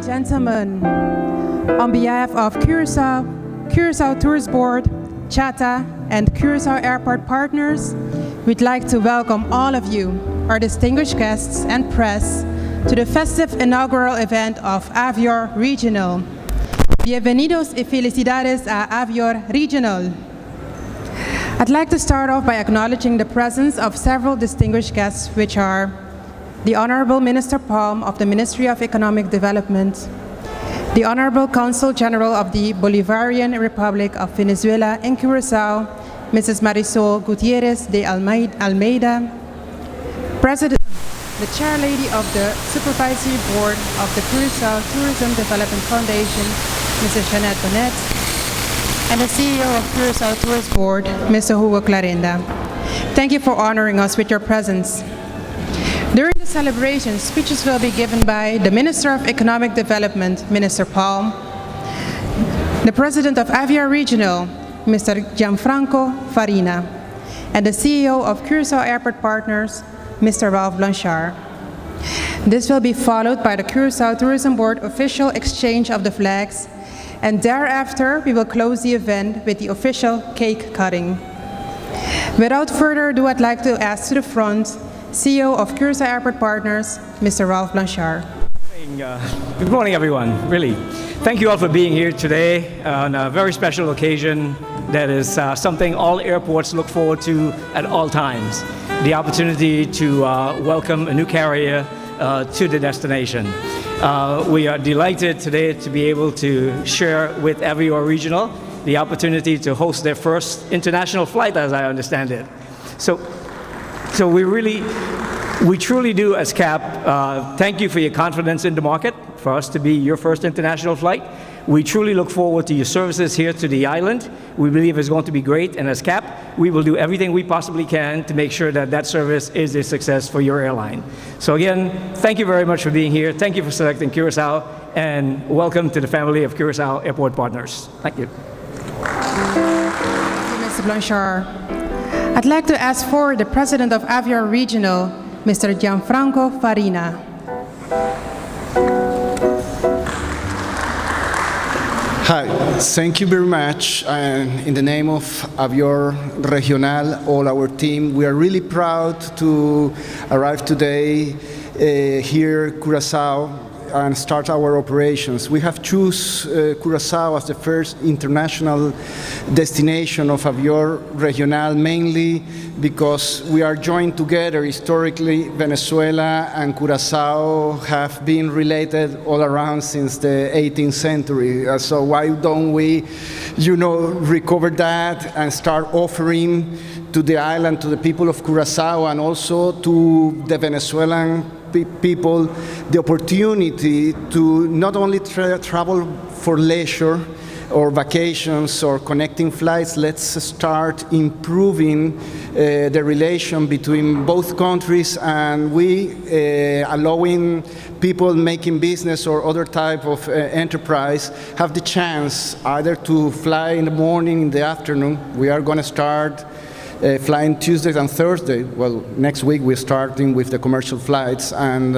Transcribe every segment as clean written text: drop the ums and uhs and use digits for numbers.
Gentlemen, on behalf of Kòrsou, Kòrsou Tourist Board, Chata, and Kòrsou Airport Partners, we'd like to welcome all of you, our distinguished guests and press, to the festive inaugural event of Avior Regional. Bienvenidos y felicidades a Avior Regional. I'd like to start off by acknowledging the presence of several distinguished guests, which are the Honorable Minister Palm of the Ministry of Economic Development, the Honorable Consul General of the Bolivarian Republic of Venezuela in Curaçao, Mrs. Marisol Gutierrez de Almeida, President, the Chair Lady of the Supervisory Board of the Curaçao Tourism Development Foundation, Mrs. Jeanette Bonnet, and the CEO of Curaçao Tourist Board, Mr. Hugo Clarenda. Thank you for honoring us with your presence. During the celebration, speeches will be given by the Minister of Economic Development, Minister Palm, the President of Avior Regional, Mr. Gianfranco Farina, and the CEO of Curaçao Airport Partners, Mr. Ralph Blanchard. This will be followed by the Curaçao Tourism Board official exchange of the flags, and thereafter we will close the event with the official cake cutting. Without further ado, I'd like to ask to the front CEO of Curaçao Airport Partners, Mr. Ralph Blanchard. Good morning, everyone. Really, thank you all for being here today on a very special occasion that is something all airports look forward to at all times. The opportunity to welcome a new carrier to the destination. We are delighted today to be able to share with Avior Regional the opportunity to host their first international flight, as I understand it. So we truly do, as CAP, thank you for your confidence in the market, for us to be your first international flight. We truly look forward to your services here to the island. We believe it's going to be great, and as CAP, we will do everything we possibly can to make sure that that service is a success for your airline. So again, thank you very much for being here. Thank you for selecting Curaçao, and welcome to the family of Curaçao Airport Partners. Thank you. Thank you, Mr. Blanchard. I'd like to ask for the President of Avior Regional, Mr. Gianfranco Farina. Hi, thank you very much. And in the name of Avior Regional, all our team, we are really proud to arrive today here, Curaçao, and start our operations. We have chosen Curaçao as the first international destination of Avior Regional, mainly because we are joined together. Historically, Venezuela and Curaçao have been related all around since the 18th century. So why don't we, recover that and start offering to the island, to the people of Curaçao, and also to the Venezuelan people the opportunity to not only travel for leisure or vacations or connecting flights, let's start improving the relation between both countries, and we allowing people making business or other type of enterprise have the chance either to fly in the morning, in the afternoon. We are going to start flying Tuesdays and Thursdays. Well, next week we're starting with the commercial flights, and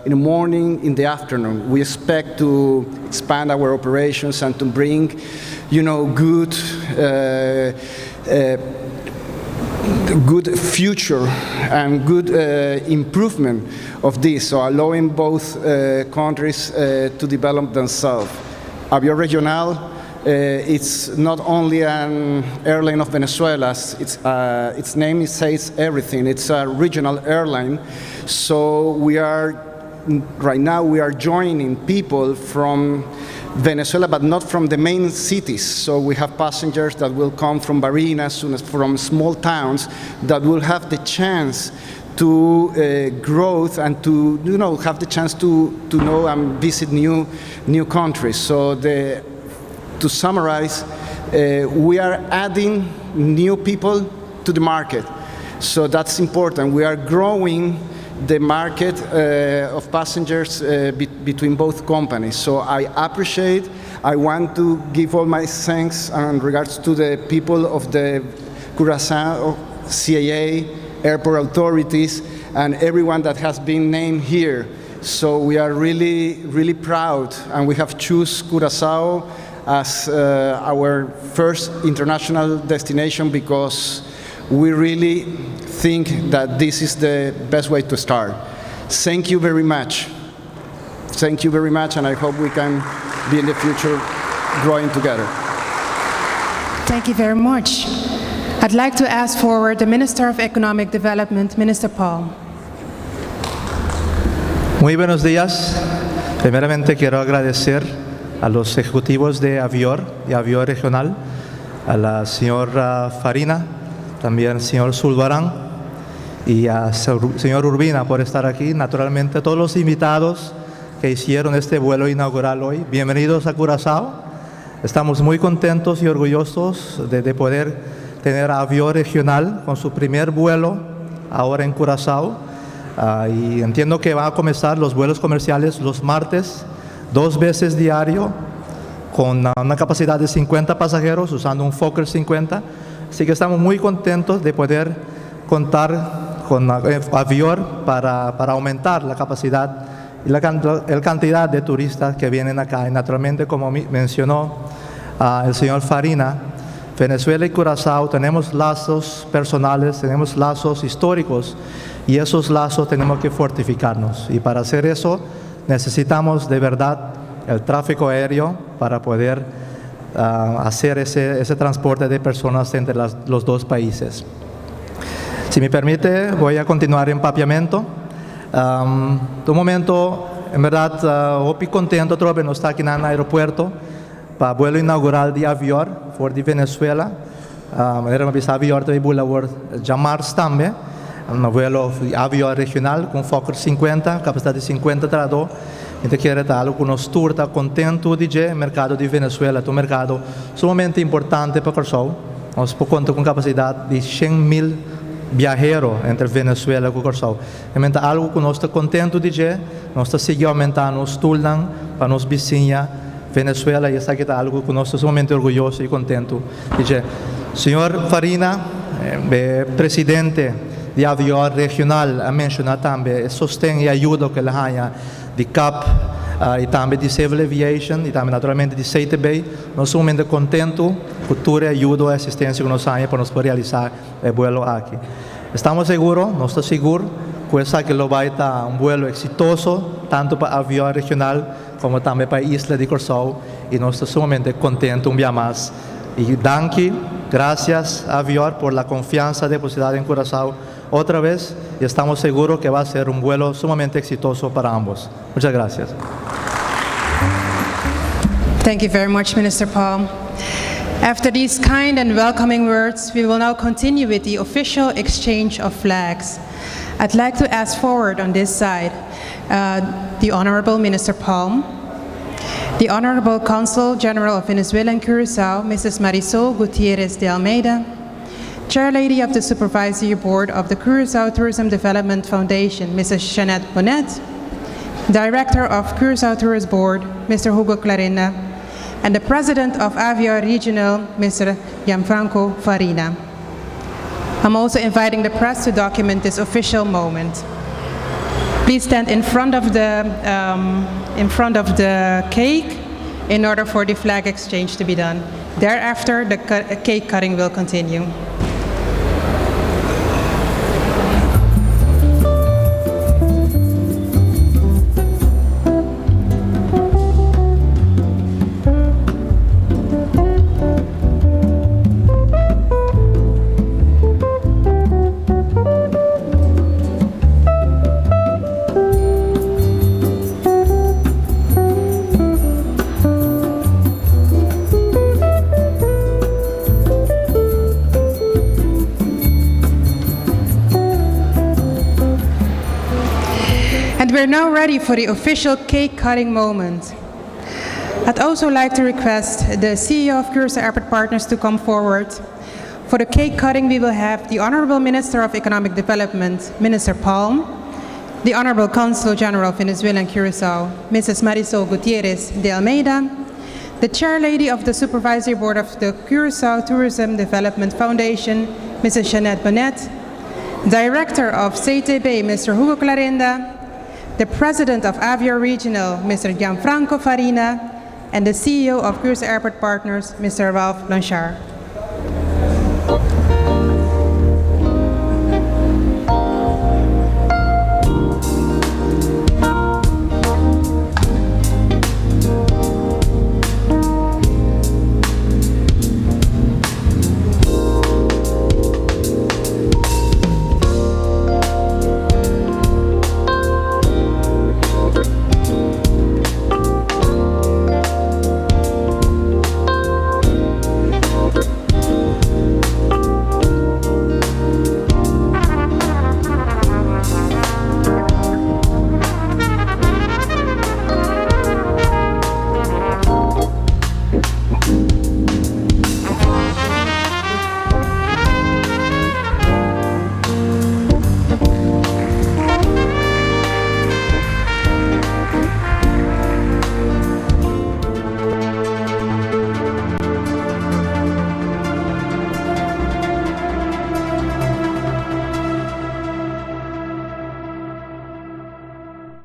in the morning, in the afternoon. We expect to expand our operations and to bring, good future and good improvement of this, so allowing both countries to develop themselves. Avior Regional, it's not only an airline of Venezuela. Its name says everything. It's a regional airline. So right now we are joining people from Venezuela, but not from the main cities. So we have passengers that will come from Barinas, from small towns, that will have the chance to growth and to have the chance to know and visit new countries. So to summarize, we are adding new people to the market. So that's important. We are growing the market of passengers between both companies. So I want to give all my thanks and regards to the people of the Curaçao, CAA, airport authorities, and everyone that has been named here. So we are really, really proud, and we have chosen Curaçao as our first international destination because we really think that this is the best way to start. Thank you very much. Thank you very much, and I hope we can be in the future growing together. Thank you very much. I'd like to ask forward the Minister of Economic Development, Minister Paul. Muy buenos días. Primeramente quiero agradecer a los ejecutivos de Avior y Avior Regional, a la señora Farina, también al señor Zulbarán y al señor Urbina por estar aquí. Naturalmente, todos los invitados que hicieron este vuelo inaugural hoy, bienvenidos a Curazao. Estamos muy contentos y orgullosos de poder tener a Avior Regional con su primer vuelo ahora en Curazao. Y entiendo que van a comenzar los vuelos comerciales los martes, 2 veces diario, con una capacidad de 50 pasajeros, usando un Fokker 50. Así que estamos muy contentos de poder contar con Avior para aumentar la capacidad y la cantidad de turistas que vienen acá. Y naturalmente, como mencionó el señor Farina, Venezuela y Curazao tenemos lazos personales, tenemos lazos históricos, y esos lazos tenemos que fortificarnos. Y para hacer eso, necesitamos de verdad el tráfico aéreo para poder hacer ese transporte de personas entre los dos países. Si me permite, voy a continuar en papiamento. Un momento, en verdad, estoy contento de no estar aquí en el aeropuerto para el vuelo inaugural de Avior, for de Venezuela. Era uma vez Avior de Boulevard Jamars também. Um vuelo Avior Regional com Fokker 50, capacidade de 50 trador. Então, quero estar com nós tour, está contento de mercado de Venezuela, um mercado sumamente importante para Kòrsou. Nós contamos com capacidade de 100.000 viajeros entre Venezuela e Kòrsou. Então, algo que nós estamos contentos de nós estamos seguindo aumentando os turnos para nos vizinhos Venezuela, e isso aqui é algo que nós estamos sumamente orgulhosos e contentos de. Senhor Farina, presidente de Avior Regional, a mencionar também o sustento e ajuda que ele ganha de CAP e também de Civil Aviation e também naturalmente de CTB. Nós somos muito contentos com toda a ajuda e assistência que nós temos para nos realizar o vuelo aqui. Estamos seguros, nós estamos seguros que isso aqui vai estar vuelo exitoso, tanto para Avior Regional como também para a isla de Kòrsou, e nós estamos sumamente contentos dia mais. E gracias Avior por la confianza depositada en Curazao otra vez, y estamos seguros que va a ser un vuelo sumamente exitoso para ambos. Muchas gracias. Thank you very much, Minister Paul. After these kind and welcoming words, we will now continue with the official exchange of flags. I'd like to ask forward on this side the Honorable Minister Palm, the Honorable Consul General of Venezuela and Curaçao, Mrs. Marisol Gutierrez de Almeida, Chair Lady of the Supervisory Board of the Curaçao Tourism Development Foundation, Mrs. Jeanette Bonnet, Director of Curaçao Tourist Board, Mr. Hugo Clarenda, and the President of Avior Regional, Mr. Gianfranco Farina. I'm also inviting the press to document this official moment. Please stand in front of the cake in order for the flag exchange to be done. Thereafter, the cake cutting will continue. We're now ready for the official cake cutting moment. I'd also like to request the CEO of Curaçao Airport Partners to come forward. For the cake cutting, we will have the Honorable Minister of Economic Development, Minister Palm, the Honorable Consul General of Venezuela and Curaçao, Mrs. Marisol Gutierrez de Almeida, the Chair Lady of the Supervisory Board of the Curaçao Tourism Development Foundation, Mrs. Jeanette Bonnet, Director of CTB, Mr. Hugo Clarenda, the President of Avior Regional, Mr. Gianfranco Farina, and the CEO of Curaçao Airport Partners, Mr. Ralph Blanchard.